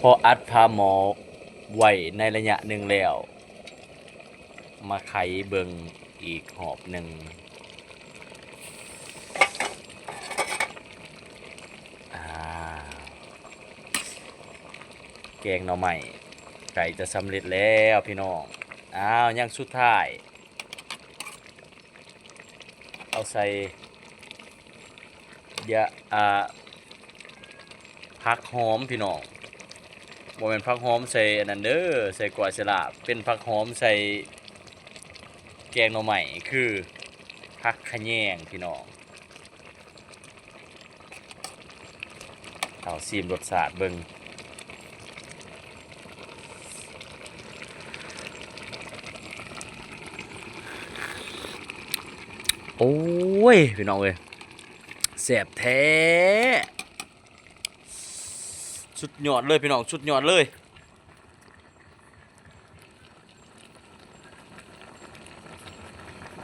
พออัดพาหมอไว้ในระยะหนึ่งแล้ว มาไขเบิงอีกหอบหนึ่งแกงหน่อไม้ไก่จะสำเร็จแล้วพี่น้องยังสุดท้ายเอาใส่ยาผักหอมพี่น้องบ่แม่นผักหอมใส่อันนั้นเด้อใส่กวาดสลาเป็นผักหอมใส่แกงหน่อไม้คือผักขะแยงพี่น้องเอาซีมรสชาติเบิ่งโอ้ยพี่น้องเอ้ยแซ่บแท้สุดยอดเลยพี่น้องสุดยอดเลย